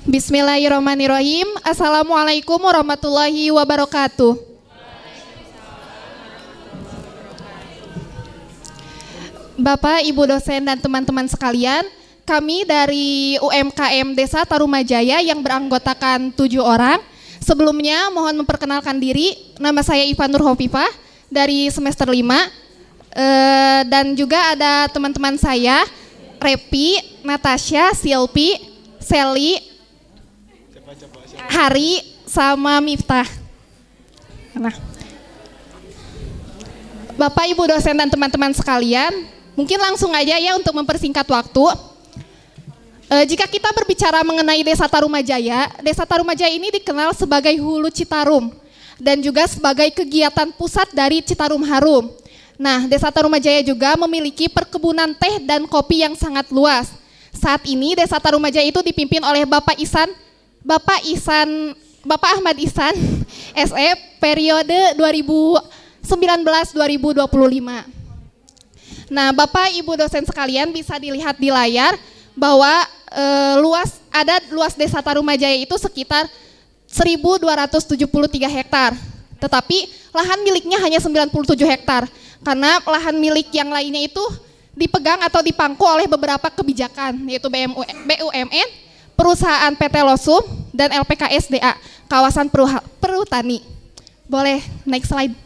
Bismillahirrahmanirrahim. Assalamualaikum warahmatullahi wabarakatuh. Bapak, Ibu dosen dan teman-teman sekalian, kami dari UMKM Desa Tarumajaya yang beranggotakan 7 orang. Sebelumnya mohon memperkenalkan diri, nama saya Iva Nur Hovifah dari semester 5. Dan juga ada teman-teman saya, Repi, Natasha, Silpi, Sally, Hari, sama Miftah. Nah, Bapak, Ibu dosen dan teman-teman sekalian, mungkin langsung aja ya untuk mempersingkat waktu. Jika kita berbicara mengenai Desa Tarumajaya ini dikenal sebagai Hulu Citarum dan juga sebagai kegiatan pusat dari Citarum Harum. Nah, Desa Tarumajaya juga memiliki perkebunan teh dan kopi yang sangat luas. Saat ini Desa Tarumajaya itu dipimpin oleh Bapak Ahmad Ihsan, SE, periode 2019-2025. Nah, Bapak Ibu dosen sekalian bisa dilihat di layar bahwa luas Desa Tarumajaya itu sekitar 1.273 hektar. Tetapi lahan miliknya hanya 97 hektar. Karena lahan milik yang lainnya itu dipegang atau dipangku oleh beberapa kebijakan, yaitu BUMN, perusahaan PT Losum, dan LPKSDA, kawasan perhutani. Boleh next slide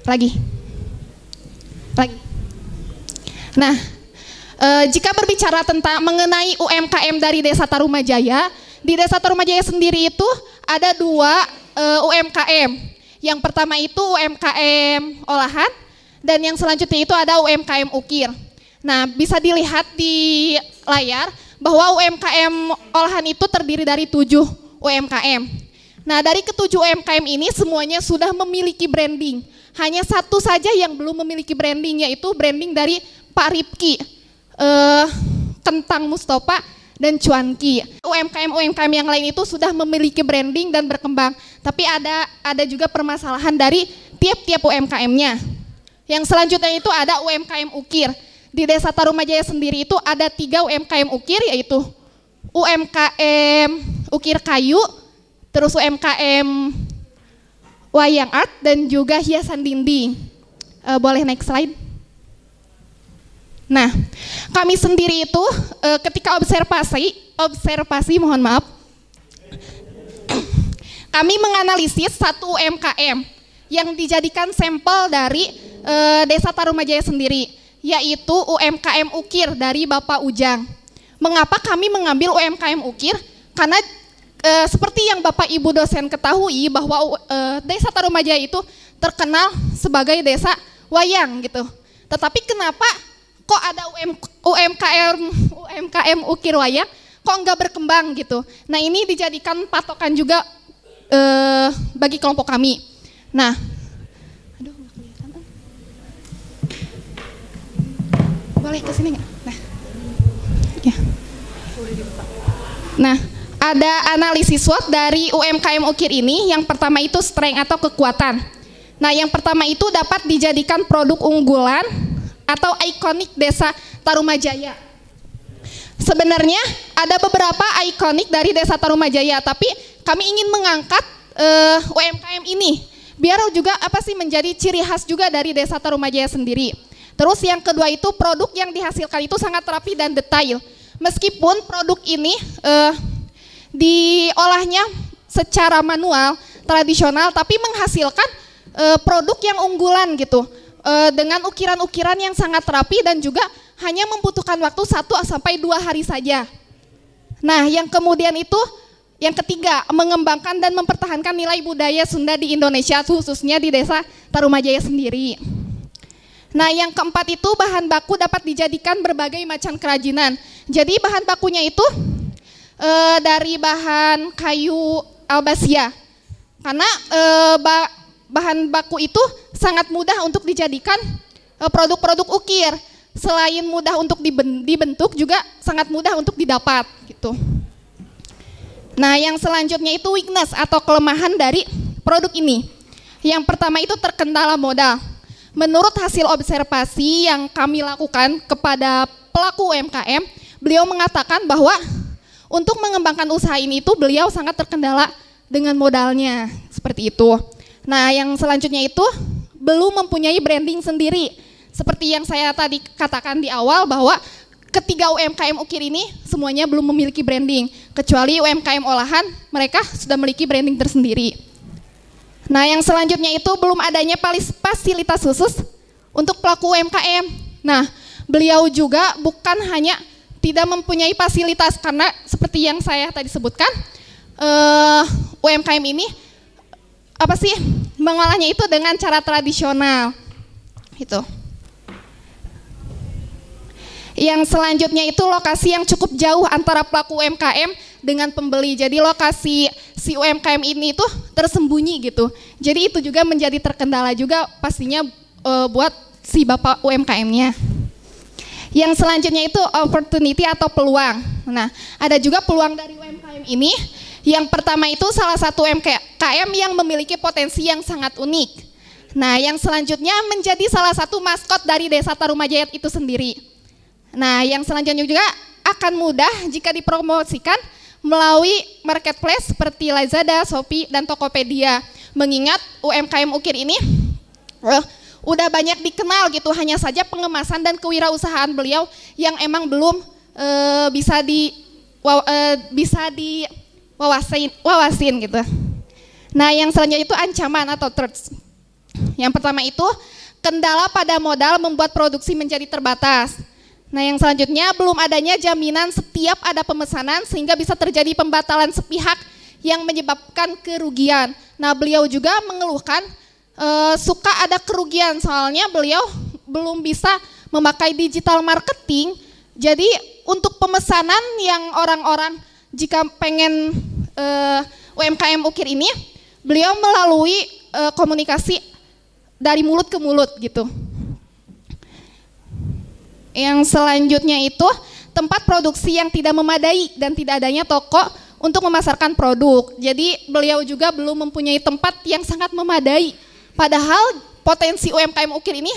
lagi. Nah, jika berbicara tentang mengenai UMKM dari Desa Tarumajaya, di Desa Tarumajaya sendiri itu ada 2 UMKM. Yang pertama itu UMKM olahan, dan yang selanjutnya itu ada UMKM ukir. Nah, bisa dilihat di layar bahwa UMKM olahan itu terdiri dari 7 UMKM. Nah, dari ke-7 UMKM ini semuanya sudah memiliki branding. Hanya satu saja yang belum memiliki branding, yaitu branding dari Pak Ripki, Kentang Mustafa, dan Cuanki. UMKM yang lain itu sudah memiliki branding dan berkembang, tapi ada juga permasalahan dari tiap-tiap UMKM-nya. Yang selanjutnya itu ada UMKM ukir. Di Desa Tarumajaya sendiri itu ada 3 UMKM ukir, yaitu UMKM ukir kayu, terus UMKM wayang art, dan juga hiasan dinding. Boleh next slide. Nah, kami sendiri itu ketika observasi, mohon maaf, kami menganalisis 1 UMKM yang dijadikan sampel dari Desa Tarumajaya sendiri, yaitu UMKM ukir dari Bapak Ujang. Mengapa kami mengambil UMKM ukir? Karena seperti yang Bapak Ibu dosen ketahui bahwa Desa Tarumajaya itu terkenal sebagai desa wayang gitu. Tetapi kenapa kok ada UMKM ukir wayang kok enggak berkembang gitu? Nah, ini dijadikan patokan juga bagi kelompok kami. Nah, boleh ke sini nggak? Ya. Nah, ada analisis SWOT dari UMKM ukir ini. Yang pertama itu strength atau kekuatan. Nah, yang pertama itu dapat dijadikan produk unggulan atau ikonik Desa Tarumajaya. Sebenarnya ada beberapa ikonik dari Desa Tarumajaya, tapi kami ingin mengangkat UMKM ini biar juga menjadi ciri khas juga dari Desa Tarumajaya sendiri. Terus yang kedua itu produk yang dihasilkan itu sangat rapi dan detail. Meskipun produk ini diolahnya secara manual, tradisional, tapi menghasilkan produk yang unggulan gitu. Dengan ukiran-ukiran yang sangat rapi dan juga hanya membutuhkan waktu 1 sampai 2 hari saja. Nah, yang kemudian itu, yang ketiga, mengembangkan dan mempertahankan nilai budaya Sunda di Indonesia, khususnya di Desa Tarumajaya sendiri. Nah, yang keempat itu bahan baku dapat dijadikan berbagai macam kerajinan. Jadi bahan bakunya itu dari bahan kayu albasia. Karena bahan baku itu sangat mudah untuk dijadikan produk-produk ukir. Selain mudah untuk dibentuk, juga sangat mudah untuk didapat gitu. Nah, yang selanjutnya itu weakness atau kelemahan dari produk ini. Yang pertama itu terkendala modal. Menurut hasil observasi yang kami lakukan kepada pelaku UMKM, beliau mengatakan bahwa untuk mengembangkan usaha ini itu beliau sangat terkendala dengan modalnya, seperti itu. Nah, yang selanjutnya itu belum mempunyai branding sendiri. Seperti yang saya tadi katakan di awal bahwa ketiga UMKM Ukir ini semuanya belum memiliki branding, kecuali UMKM olahan mereka sudah memiliki branding tersendiri. Nah, yang selanjutnya itu belum adanya fasilitas khusus untuk pelaku UMKM. Nah, beliau juga bukan hanya tidak mempunyai fasilitas, karena seperti yang saya tadi sebutkan, UMKM ini mengolahnya itu dengan cara tradisional gitu. Yang selanjutnya itu lokasi yang cukup jauh antara pelaku UMKM dengan pembeli. Jadi lokasi si UMKM ini itu tersembunyi gitu. Jadi itu juga menjadi terkendala juga pastinya buat si bapak UMKM-nya. Yang selanjutnya itu opportunity atau peluang. Nah, ada juga peluang dari UMKM ini. Yang pertama itu salah satu UMKM yang memiliki potensi yang sangat unik. Nah, yang selanjutnya menjadi salah satu maskot dari Desa Tarumajaya itu sendiri. Nah, yang selanjutnya juga akan mudah jika dipromosikan melalui marketplace seperti Lazada, Shopee, dan Tokopedia. Mengingat UMKM Ukir ini udah banyak dikenal gitu, hanya saja pengemasan dan kewirausahaan beliau yang emang belum bisa wawasin gitu. Nah, yang selanjutnya itu ancaman atau threats. Yang pertama itu kendala pada modal membuat produksi menjadi terbatas. Nah, yang selanjutnya belum adanya jaminan setiap ada pemesanan sehingga bisa terjadi pembatalan sepihak yang menyebabkan kerugian. Nah, beliau juga mengeluhkan suka ada kerugian, soalnya beliau belum bisa memakai digital marketing. Jadi untuk pemesanan yang orang-orang jika pengen UMKM Ukir ini, beliau melalui komunikasi dari mulut ke mulut gitu. Yang selanjutnya itu tempat produksi yang tidak memadai dan tidak adanya toko untuk memasarkan produk. Jadi beliau juga belum mempunyai tempat yang sangat memadai. Padahal potensi UMKM Ukir ini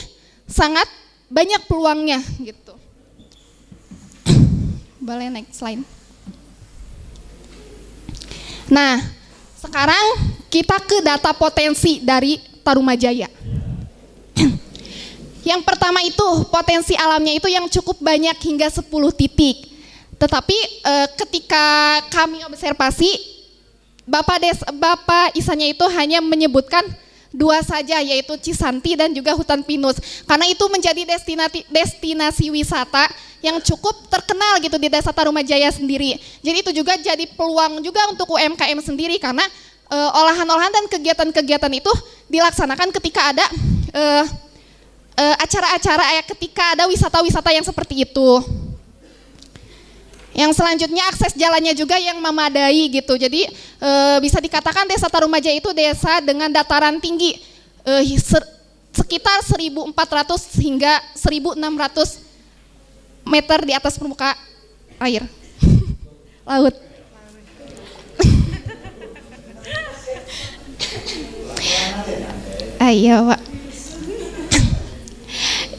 sangat banyak peluangnya gitu. Boleh next slide. Nah, sekarang kita ke data potensi dari Tarumajaya. Yang pertama itu potensi alamnya itu yang cukup banyak hingga 10 titik. Tetapi ketika kami observasi, Bapak Isanya itu hanya menyebutkan 2 saja, yaitu Cisanti dan juga hutan pinus. Karena itu menjadi destinasi wisata yang cukup terkenal gitu di Desa Tarumajaya sendiri. Jadi itu juga jadi peluang juga untuk UMKM sendiri, karena olahan-olahan dan kegiatan-kegiatan itu dilaksanakan ketika ada acara-acara ketika ada wisata-wisata yang seperti itu. Yang selanjutnya akses jalannya juga yang memadai gitu. Jadi bisa dikatakan Desa Tarumajaya itu desa dengan dataran tinggi sekitar 1.400 hingga 1.600 meter di atas permukaan air laut. Ayo, Pak.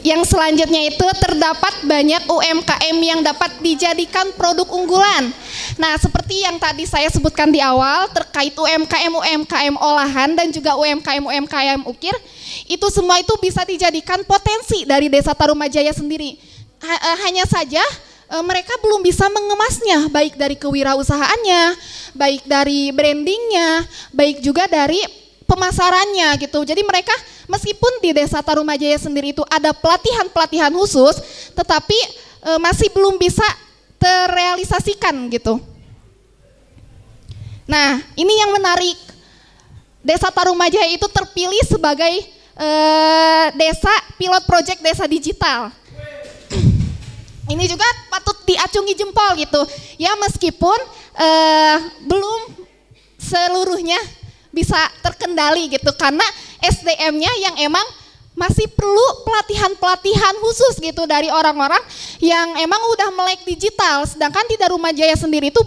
Yang selanjutnya itu terdapat banyak UMKM yang dapat dijadikan produk unggulan. Nah, seperti yang tadi saya sebutkan di awal terkait UMKM olahan dan juga UMKM Ukir, itu semua itu bisa dijadikan potensi dari Desa Tarumajaya sendiri. Hanya saja mereka belum bisa mengemasnya, baik dari kewirausahaannya, baik dari brandingnya, baik juga dari pemasarannya gitu. Jadi mereka meskipun di Desa Tarumajaya sendiri itu ada pelatihan-pelatihan khusus, tetapi masih belum bisa terrealisasikan gitu. Nah, ini yang menarik. Desa Tarumajaya itu terpilih sebagai desa pilot project desa digital. Ini juga patut diacungi jempol gitu. Ya, meskipun belum seluruhnya bisa terkendali gitu, karena SDM-nya yang emang masih perlu pelatihan-pelatihan khusus gitu dari orang-orang yang emang udah melek digital. Sedangkan di Tarumajaya sendiri itu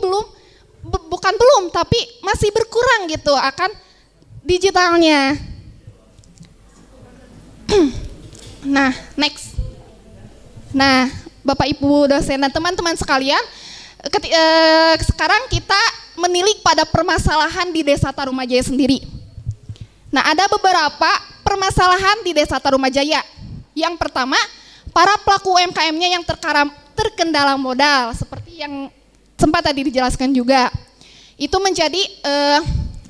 bukan belum, tapi masih berkurang gitu akan digitalnya. Nah, next. Nah, Bapak Ibu dosen dan teman-teman sekalian, Sekarang kita menilik pada permasalahan di Desa Tarumajaya sendiri. Nah, ada beberapa permasalahan di Desa Tarumajaya. Yang pertama, para pelaku UMKM-nya yang terkendala modal, seperti yang sempat tadi dijelaskan juga. Itu menjadi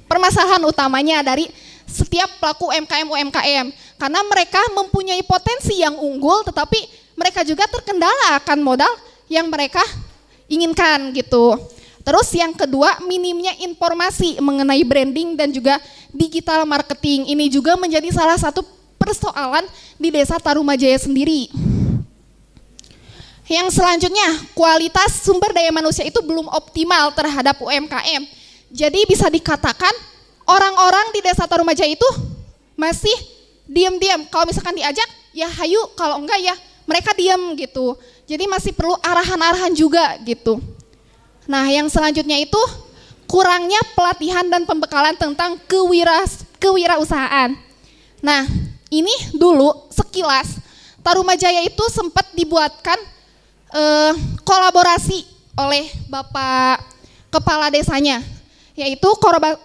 permasalahan utamanya dari setiap pelaku UMKM, karena mereka mempunyai potensi yang unggul, tetapi mereka juga terkendala akan modal yang mereka inginkan gitu. Terus yang kedua, minimnya informasi mengenai branding dan juga digital marketing. Ini juga menjadi salah satu persoalan di Desa Tarumajaya sendiri. Yang selanjutnya, kualitas sumber daya manusia itu belum optimal terhadap UMKM. Jadi bisa dikatakan orang-orang di Desa Tarumajaya itu masih diam-diam. Kalau misalkan diajak, ya hayu, kalau enggak ya mereka diam gitu. Jadi masih perlu arahan-arahan juga gitu. Nah, yang selanjutnya itu kurangnya pelatihan dan pembekalan tentang kewirausahaan. Nah, ini dulu sekilas Tarumajaya itu sempat dibuatkan kolaborasi oleh Bapak Kepala Desanya, yaitu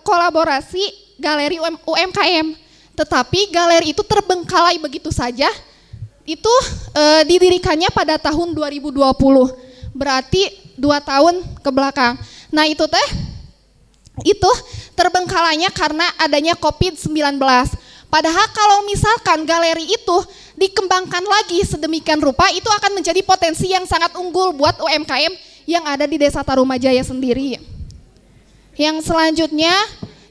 kolaborasi galeri UMKM. Tetapi galeri itu terbengkalai begitu saja. Itu didirikannya pada tahun 2020, berarti 2 tahun ke belakang. Nah, itu terbengkalainya karena adanya COVID-19. Padahal kalau misalkan galeri itu dikembangkan lagi sedemikian rupa, itu akan menjadi potensi yang sangat unggul buat UMKM yang ada di Desa Tarumajaya sendiri. Yang selanjutnya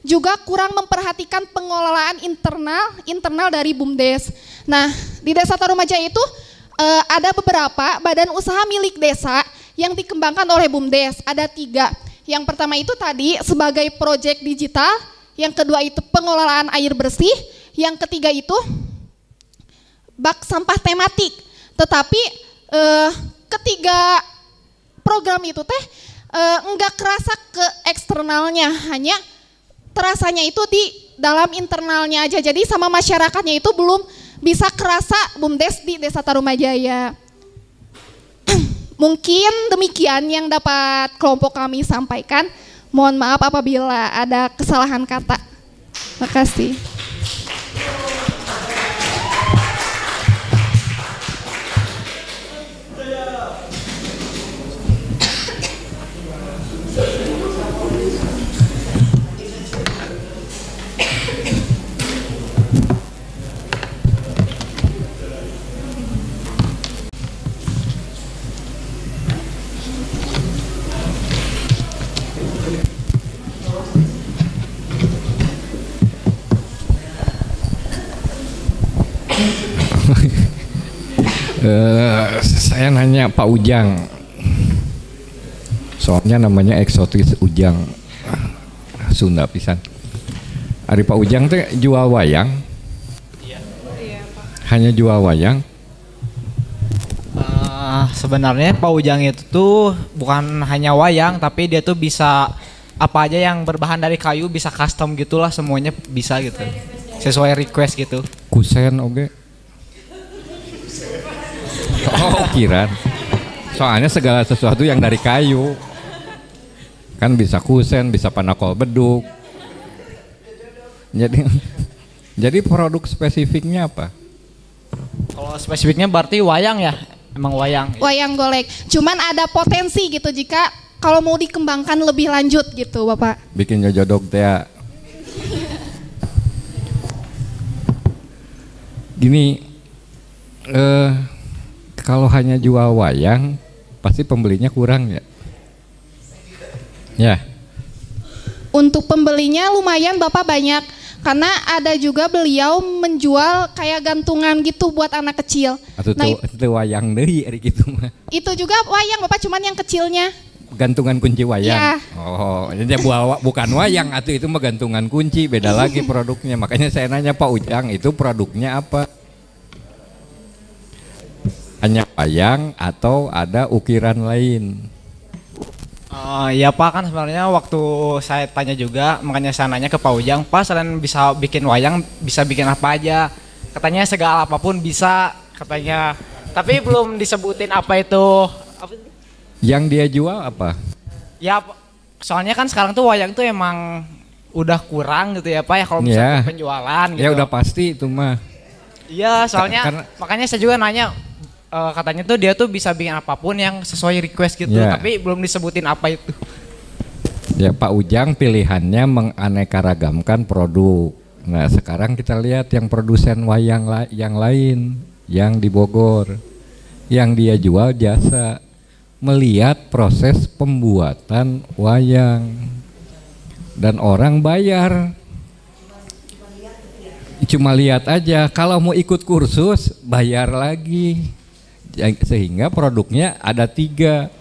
juga kurang memperhatikan pengelolaan internal dari BUMDes. Nah, di Desa Tarumajaya itu ada beberapa badan usaha milik desa yang dikembangkan oleh BUMDes. Ada 3. Yang pertama itu tadi sebagai proyek digital, yang kedua itu pengelolaan air bersih, yang ketiga itu bak sampah tematik. Tetapi ketiga program itu enggak kerasa ke eksternalnya, hanya terasanya itu di dalam internalnya aja. Jadi sama masyarakatnya itu belum bisa kerasa BUMDes di Desa Tarumajaya. Mungkin demikian yang dapat kelompok kami sampaikan. Mohon maaf apabila ada kesalahan kata. Terima kasih. Saya nanya Pak Ujang, soalnya namanya eksotis Ujang, Sunda pisan. Ari Pak Ujang teh jual wayang? Iya. Hanya jual wayang? Sebenarnya Pak Ujang itu tuh bukan hanya wayang, tapi dia tuh bisa apa aja yang berbahan dari kayu, bisa custom gitulah, semuanya bisa gitu, sesuai request gitu. Kusen oge. Oh, ukiran. Soalnya segala sesuatu yang dari kayu kan bisa kusen, bisa panakol beduk. Jadi produk spesifiknya apa? Kalau spesifiknya berarti wayang ya, emang wayang. Wayang golek. Cuman ada potensi gitu jika kalau mau dikembangkan lebih lanjut gitu, Bapak. Bikin jodok teh. Gini, kalau hanya jual wayang, pasti pembelinya kurang ya? Ya. Untuk pembelinya lumayan Bapak banyak, karena ada juga beliau menjual kayak gantungan gitu buat anak kecil. Atau nah, itu wayang deui ari kitu mah. Itu juga wayang Bapak, cuman yang kecilnya. Gantungan kunci wayang. Ya. Oh, jadi bukan wayang, atau itu mah gantungan kunci, beda lagi produknya. Makanya saya nanya Pak Ujang, itu produknya apa? Hanya wayang atau ada ukiran lain? Ya Pak, kan sebenarnya waktu saya tanya juga, makanya saya nanya ke Pak Ujang, Pak selain bisa bikin wayang, bisa bikin apa aja? Katanya segala apapun bisa, katanya. Tapi belum disebutin apa itu. Yang dia jual apa? Ya soalnya kan sekarang tuh wayang tuh emang udah kurang gitu ya Pak ya kalau misalnya penjualan gitu. Ya udah pasti itu mah. Iya soalnya makanya saya juga nanya katanya tuh dia tuh bisa bikin apapun yang sesuai request gitu tapi belum disebutin apa itu. Ya Pak Ujang pilihannya menganeka-ragamkan produk. Nah sekarang kita lihat yang produsen wayang yang lain yang di Bogor. Yang dia jual jasa melihat proses pembuatan wayang. Dan orang bayar. Cuma lihat aja, kalau mau ikut kursus bayar lagi. Sehingga produknya ada 3.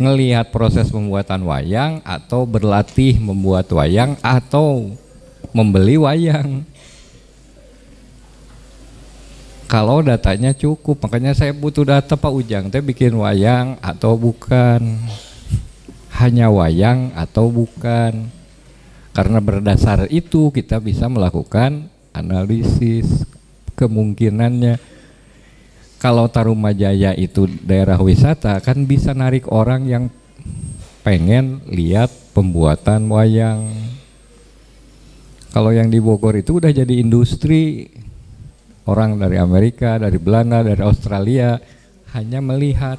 Ngelihat proses pembuatan wayang atau berlatih membuat wayang atau membeli wayang. Kalau datanya cukup, makanya saya butuh data Pak Ujang, teh bikin wayang atau bukan. Hanya wayang atau bukan. Karena berdasar itu kita bisa melakukan analisis kemungkinannya. Kalau Tarumajaya itu daerah wisata kan bisa narik orang yang pengen lihat pembuatan wayang. Kalau yang di Bogor itu udah jadi industri, orang dari Amerika, dari Belanda, dari Australia hanya melihat.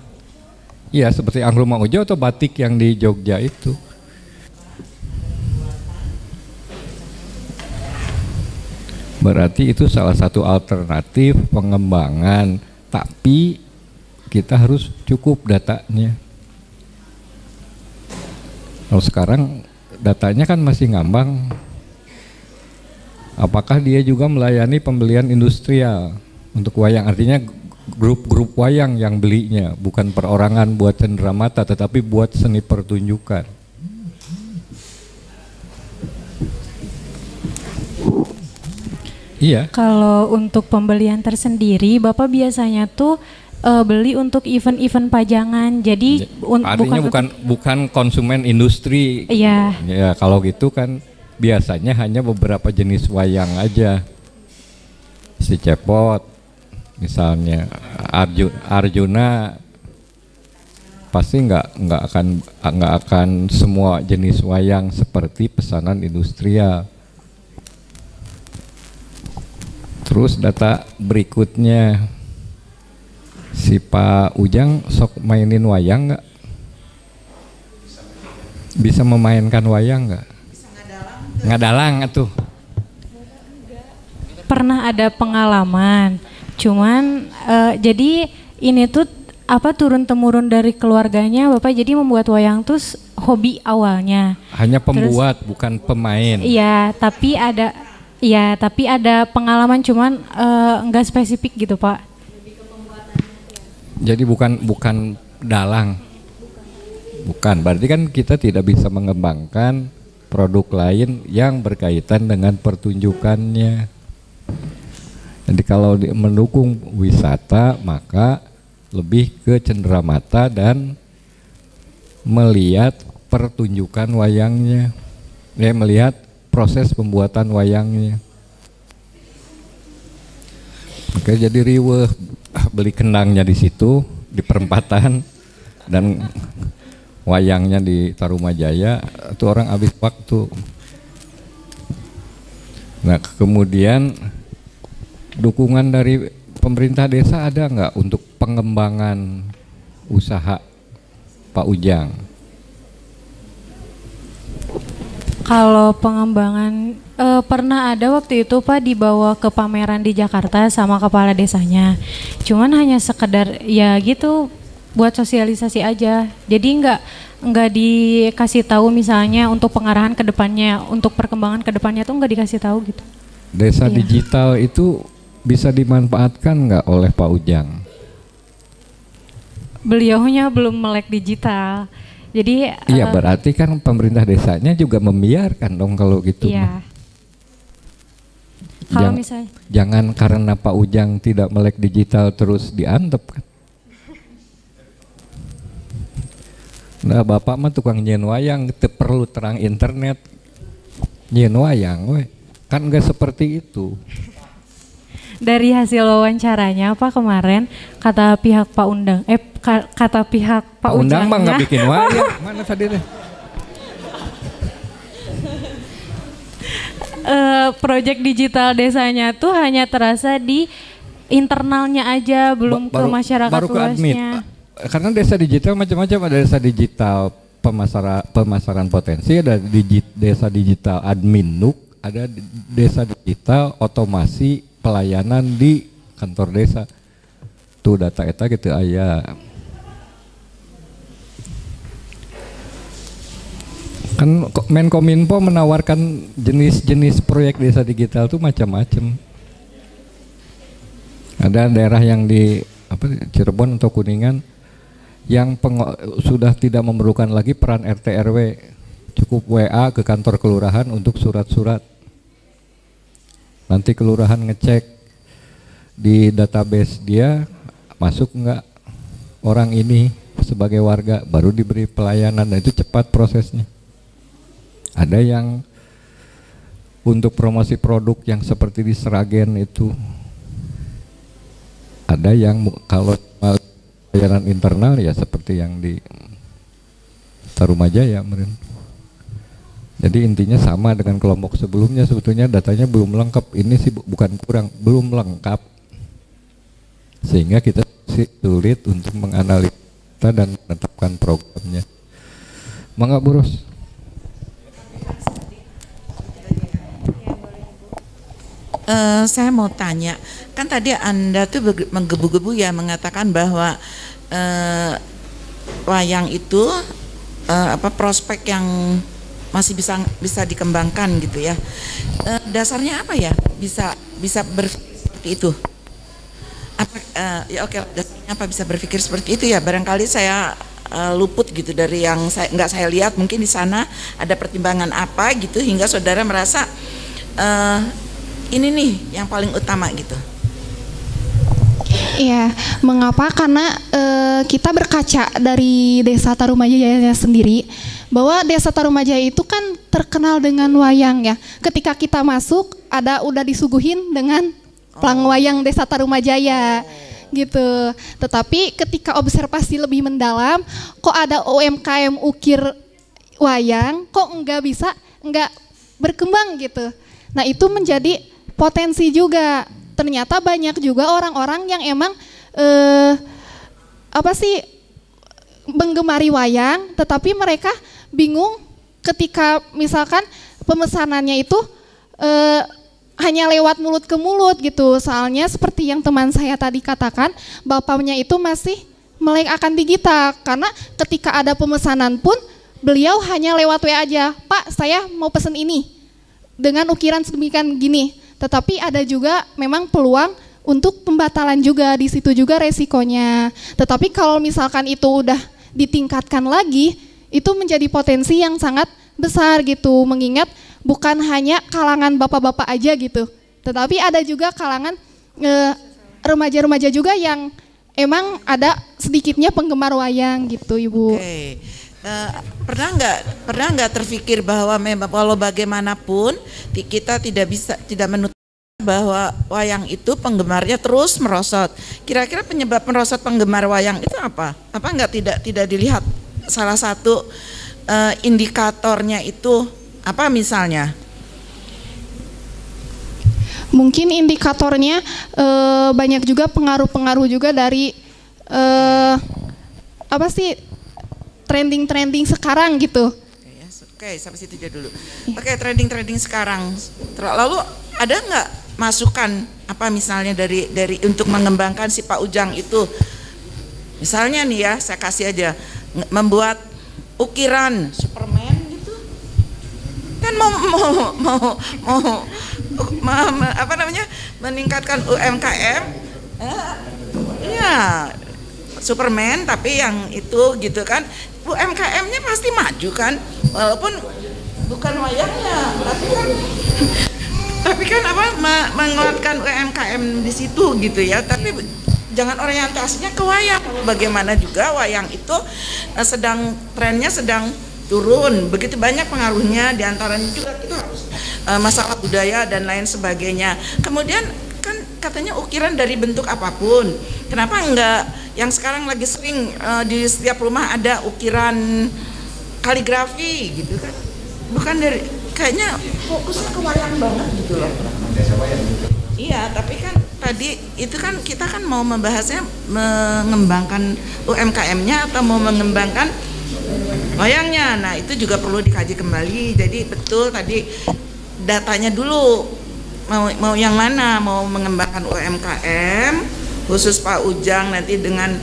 Ya seperti Angklung Mang Ujo atau batik yang di Jogja itu. Berarti itu salah satu alternatif pengembangan, tapi kita harus cukup datanya. Kalau sekarang datanya kan masih ngambang. Apakah dia juga melayani pembelian industrial untuk wayang? Artinya grup-grup wayang yang belinya, bukan perorangan buat cenderamata, tetapi buat seni pertunjukan. Iya. Kalau untuk pembelian tersendiri, Bapak biasanya tuh beli untuk event-event pajangan. Jadi artinya bukan konsumen industri. Iya. Ya kalau gitu kan biasanya hanya beberapa jenis wayang aja. Si Cepot, misalnya Arjuna, pasti nggak akan semua jenis wayang seperti pesanan industrial. Terus data berikutnya, si Pak Ujang sok mainin wayang nggak? Bisa memainkan wayang nggak? Ngadalang atuh. Pernah ada pengalaman, cuman jadi ini tuh turun temurun dari keluarganya Bapak, jadi membuat wayang tuh hobi awalnya. Hanya pembuat. Terus, bukan pemain. Iya, tapi ada pengalaman, cuman enggak spesifik gitu Pak. Jadi bukan dalang. Bukan, berarti kan kita tidak bisa mengembangkan produk lain yang berkaitan dengan pertunjukannya. Jadi kalau mendukung wisata maka lebih ke cenderamata dan melihat pertunjukan wayangnya. Melihat proses pembuatan wayangnya. Oke, jadi riweuh beli kendangnya di situ di perempatan dan wayangnya di Tarumajaya, itu orang habis waktu. Nah kemudian dukungan dari pemerintah desa ada nggak untuk pengembangan usaha Pak Ujang? Kalau pengembangan pernah ada waktu itu Pak, dibawa ke pameran di Jakarta sama kepala desanya. Cuman hanya sekedar ya gitu buat sosialisasi aja. Jadi nggak dikasih tahu misalnya untuk pengarahan ke depannya, untuk perkembangan ke depannya tuh nggak dikasih tahu gitu. Desa digital itu bisa dimanfaatkan nggak oleh Pak Ujang? Beliaunya belum melek digital. Jadi iya berarti kan pemerintah desanya juga membiarkan dong kalau gitu. Iya. Kalau misalnya jangan karena Pak Ujang tidak melek digital terus diantep kan. Nah bapak mah tukang nyen wayang, perlu terang internet, nyen wayang, we. Kan nggak seperti itu. Dari hasil wawancaranya Pak kemarin, kata pihak kata pihak Pak Undang mah nggak Ujangnya. bikin wayang. Mana tadi deh? Proyek digital desanya tuh hanya terasa di internalnya aja, belum ke masyarakat baru ke admin. luasnya. Karena desa digital macam-macam, ada desa digital pemasaran potensi, ada desa digital admin NUK, ada desa digital otomasi pelayanan di kantor desa. Tuh data eta gitu aya. Kan Menkominfo menawarkan jenis-jenis proyek desa digital tuh macam-macam. Ada daerah yang di Cirebon atau Kuningan yang sudah tidak memerlukan lagi peran RT RW, cukup WA ke kantor kelurahan untuk surat-surat. Nanti kelurahan ngecek di database dia masuk enggak orang ini sebagai warga, baru diberi pelayanan. Nah, itu cepat prosesnya. Ada yang untuk promosi produk yang seperti di Seragen itu, ada yang kalau pelayanan internal ya seperti yang di Tarumajaya meren. Jadi intinya sama dengan kelompok sebelumnya, sebetulnya datanya belum lengkap. Ini sih bukan kurang, belum lengkap, sehingga kita sulit untuk menganalisa dan menetapkan programnya. Mangga Bu Ros. Saya mau tanya, kan tadi Anda tuh menggebu-gebu ya mengatakan bahwa wayang itu prospek yang masih bisa dikembangkan gitu ya. Dasarnya apa ya bisa berpikir seperti itu? Dasarnya apa bisa berpikir seperti itu ya? Barangkali saya luput gitu dari yang nggak saya lihat, mungkin di sana ada pertimbangan apa gitu hingga saudara merasa ini nih yang paling utama gitu. Iya, mengapa? Karena kita berkaca dari Desa Tarumajaya sendiri, bahwa Desa Tarumajaya itu kan terkenal dengan wayang ya. Ketika kita masuk, udah disuguhin dengan pelang wayang Desa Tarumajaya gitu. Tetapi ketika observasi lebih mendalam, kok ada UMKM ukir wayang, kok enggak berkembang gitu. Nah, itu menjadi potensi juga. Ternyata banyak juga orang-orang yang emang menggemari wayang, tetapi mereka bingung ketika misalkan pemesanannya itu hanya lewat mulut ke mulut gitu. Soalnya seperti yang teman saya tadi katakan, bapaknya itu masih melek akan digital, karena ketika ada pemesanan pun beliau hanya lewat WA aja, Pak saya mau pesen ini dengan ukiran sedemikian gini. Tetapi ada juga memang peluang untuk pembatalan juga, di situ juga resikonya. Tetapi kalau misalkan itu udah ditingkatkan lagi, itu menjadi potensi yang sangat besar gitu, mengingat bukan hanya kalangan bapak-bapak aja gitu, tetapi ada juga kalangan remaja-remaja juga yang emang ada sedikitnya penggemar wayang gitu, Ibu. Oke. Pernah nggak terpikir bahwa memang walau bagaimanapun kita tidak menutup bahwa wayang itu penggemarnya terus merosot. Kira-kira penyebab merosot penggemar wayang itu apa? Apa tidak dilihat salah satu indikatornya itu apa misalnya? Mungkin indikatornya banyak juga pengaruh-pengaruh juga dari trending sekarang gitu. Oke, sampai situ aja dulu. Oke, trending sekarang. Lalu ada nggak masukan apa misalnya dari untuk mengembangkan si Pak Ujang itu? Misalnya nih ya, saya kasih aja membuat ukiran Superman gitu. Kan mau meningkatkan UMKM. Ya, Superman tapi yang itu gitu kan. UMKM-nya pasti maju kan, walaupun bukan wayangnya, tapi kan menguatkan UMKM di situ gitu ya. Tapi jangan orientasinya ke wayang. Bagaimana juga wayang itu trennya sedang turun, begitu banyak pengaruhnya, diantaranya juga itu harus masalah budaya dan lain sebagainya. Kemudian kan katanya ukiran dari bentuk apapun, kenapa enggak yang sekarang lagi sering di setiap rumah ada ukiran kaligrafi gitu kan. Bukan dari, kayaknya fokus ke wayang banget gitu loh. Iya, tapi kan tadi itu kan kita kan mau membahasnya mengembangkan UMKM-nya atau mau mengembangkan wayangnya. Nah, itu juga perlu dikaji kembali. Jadi betul tadi datanya dulu mau yang mana, mau mengembangkan UMKM khusus Pak Ujang nanti dengan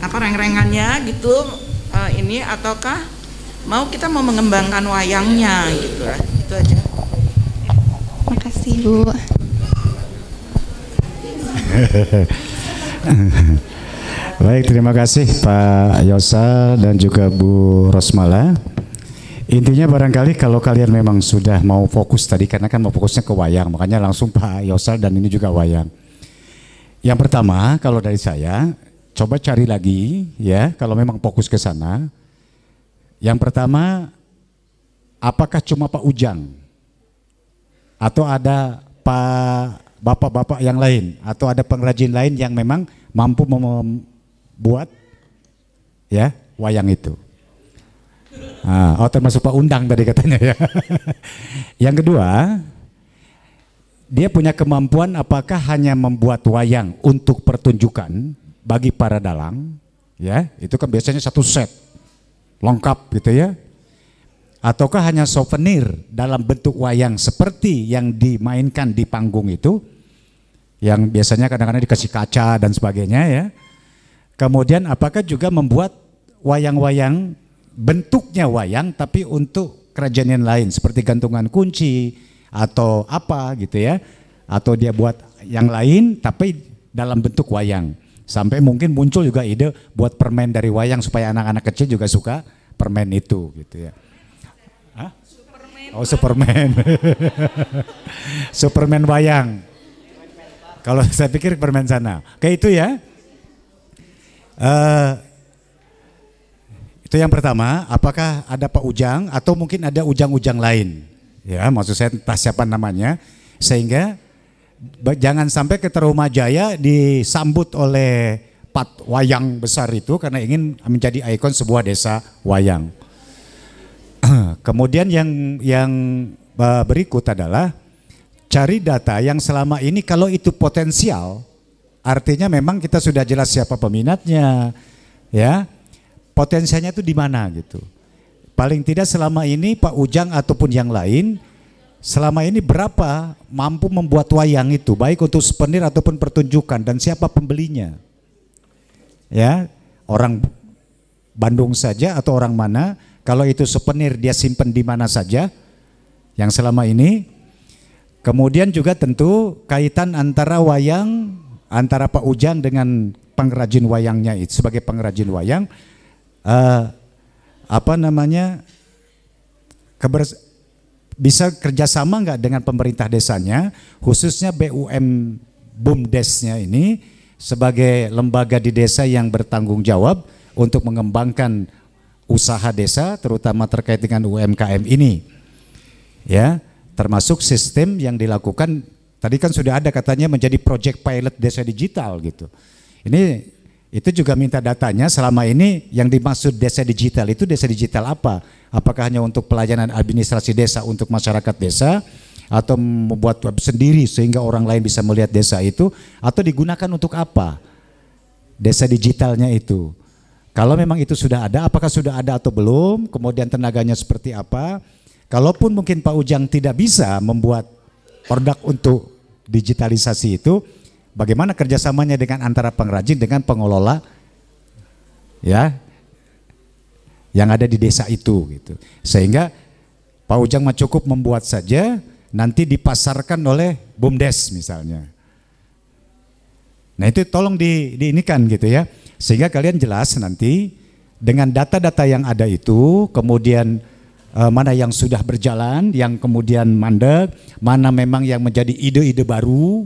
apa reng-rengannya gitu ini, ataukah kita mau mengembangkan wayangnya gitu lah. Itu aja. Makasih Bu. Baik, terima kasih Pak Yosa dan juga Bu Rosmala. Intinya barangkali kalau kalian memang sudah mau fokus tadi, karena kan mau fokusnya ke wayang, makanya langsung Pak Yosa dan ini juga wayang. Yang pertama, kalau dari saya, coba cari lagi ya, kalau memang fokus ke sana. Yang pertama, apakah cuma Pak Ujang? Atau ada bapak-bapak yang lain? Atau ada pengrajin lain yang memang mampu membuat ya wayang itu? Termasuk Pak Undang tadi katanya ya. Yang kedua, dia punya kemampuan apakah hanya membuat wayang untuk pertunjukan bagi para dalang, ya itu kan biasanya satu set lengkap gitu ya, ataukah hanya souvenir dalam bentuk wayang seperti yang dimainkan di panggung itu, yang biasanya kadang-kadang dikasih kaca dan sebagainya ya. Kemudian apakah juga membuat wayang-wayang bentuknya wayang tapi untuk kerajaan yang lain seperti gantungan kunci atau apa gitu ya, atau dia buat yang lain tapi dalam bentuk wayang. Sampai mungkin muncul juga ide buat permen dari wayang supaya anak-anak kecil juga suka permen itu gitu ya. Hah? Oh Superman. Superman wayang. Kalau saya pikir permen sana. Oke itu ya. Itu yang pertama, apakah ada Pak Ujang atau mungkin ada ujang-ujang lain? Ya, maksud saya entah siapa namanya, sehingga jangan sampai ke Tarumajaya disambut oleh pat wayang besar itu karena ingin menjadi ikon sebuah desa wayang. Kemudian yang berikut adalah cari data yang selama ini kalau itu potensial, artinya memang kita sudah jelas siapa peminatnya, ya potensinya itu di mana gitu. Paling tidak selama ini Pak Ujang ataupun yang lain selama ini berapa mampu membuat wayang itu baik untuk souvenir ataupun pertunjukan dan siapa pembelinya. Ya, orang Bandung saja atau orang mana, kalau itu souvenir dia simpen di mana saja yang selama ini. Kemudian juga tentu kaitan antara wayang, antara Pak Ujang dengan pengrajin wayangnya itu sebagai pengrajin wayang, bisa kerjasama nggak dengan pemerintah desanya, khususnya BUM BUMDesnya ini sebagai lembaga di desa yang bertanggung jawab untuk mengembangkan usaha desa, terutama terkait dengan UMKM ini, ya termasuk sistem yang dilakukan tadi kan sudah ada katanya menjadi project pilot desa digital gitu. Ini itu juga minta datanya selama ini yang dimaksud desa digital itu desa digital apa? Apakah hanya untuk pelayanan administrasi desa untuk masyarakat desa atau membuat web sendiri sehingga orang lain bisa melihat desa itu, atau digunakan untuk apa desa digitalnya itu? Kalau memang itu sudah ada, apakah sudah ada atau belum? Kemudian tenaganya seperti apa? Kalaupun mungkin Pak Ujang tidak bisa membuat produk untuk digitalisasi itu, bagaimana kerjasamanya dengan antara pengrajin dengan pengelola ya yang ada di desa itu gitu. Sehingga Pak Ujang mah cukup membuat saja, nanti dipasarkan oleh BUMDes misalnya. Nah itu tolong diinikan gitu ya, sehingga kalian jelas nanti dengan data-data yang ada itu, kemudian mana yang sudah berjalan, yang kemudian mandek, mana memang yang menjadi ide-ide baru.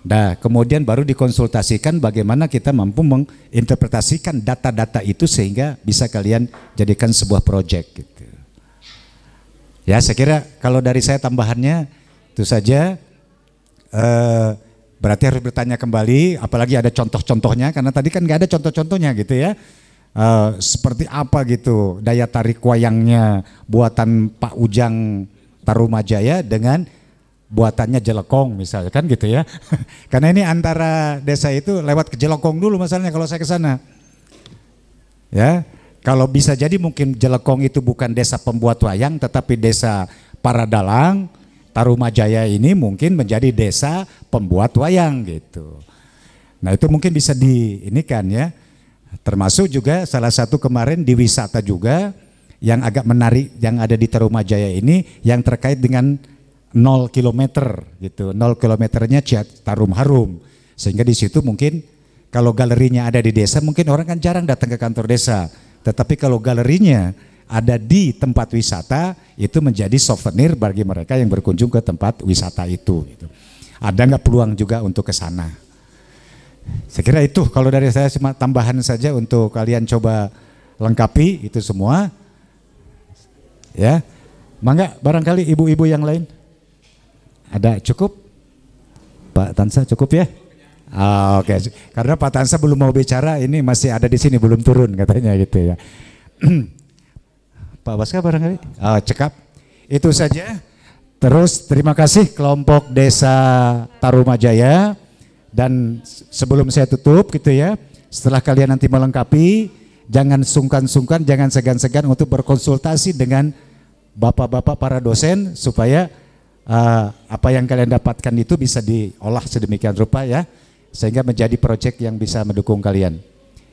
Nah kemudian baru dikonsultasikan bagaimana kita mampu menginterpretasikan data-data itu sehingga bisa kalian jadikan sebuah proyek gitu. Ya saya kira kalau dari saya tambahannya itu saja, Berarti harus bertanya kembali, apalagi ada contoh-contohnya, karena tadi kan nggak ada contoh-contohnya gitu ya. Seperti apa gitu daya tarik wayangnya buatan Pak Ujang Tarumajaya dengan buatannya Jelekong misalnya kan gitu ya. Karena ini antara desa itu lewat ke Jelekong dulu masalahnya kalau saya ke sana. Ya, kalau bisa jadi mungkin Jelekong itu bukan desa pembuat wayang tetapi desa para dalang. Tarumajaya ini mungkin menjadi desa pembuat wayang gitu. Nah itu mungkin bisa diinikan ya. Termasuk juga salah satu kemarin di wisata juga yang agak menarik yang ada di Tarumajaya ini yang terkait dengan 0 km gitu. 0 kilometernya Tarum Harum. Sehingga di situ mungkin kalau galerinya ada di desa mungkin orang kan jarang datang ke kantor desa. Tetapi kalau galerinya ada di tempat wisata itu menjadi souvenir bagi mereka yang berkunjung ke tempat wisata itu. Gitu. Ada nggak peluang juga untuk ke sana? Saya kira itu kalau dari saya cuma tambahan saja untuk kalian coba lengkapi itu semua. Ya, mangga barangkali ibu-ibu yang lain ada cukup? Pak Tansa cukup ya? Oke. Karena Pak Tansa belum mau bicara, ini masih ada di sini belum turun katanya gitu ya. Pak Baska barangkali? Cekap. Itu saja. Terus terima kasih kelompok Desa Tarumajaya. Dan sebelum saya tutup gitu ya, setelah kalian nanti melengkapi, jangan sungkan-sungkan, jangan segan-segan untuk berkonsultasi dengan bapak-bapak para dosen supaya apa yang kalian dapatkan itu bisa diolah sedemikian rupa ya, sehingga menjadi proyek yang bisa mendukung kalian.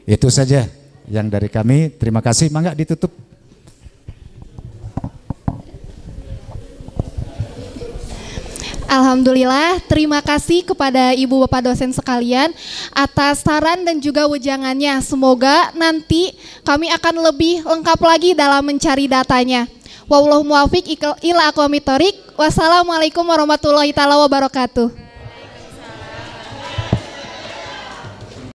Itu saja yang dari kami. Terima kasih. Mangga ditutup. Alhamdulillah, terima kasih kepada ibu bapak dosen sekalian atas saran dan juga wejangannya. Semoga nanti kami akan lebih lengkap lagi dalam mencari datanya. Wallahu muwaffiq ila aqwamit thoriq. Wassalamualaikum warahmatullahi taala wabarakatuh.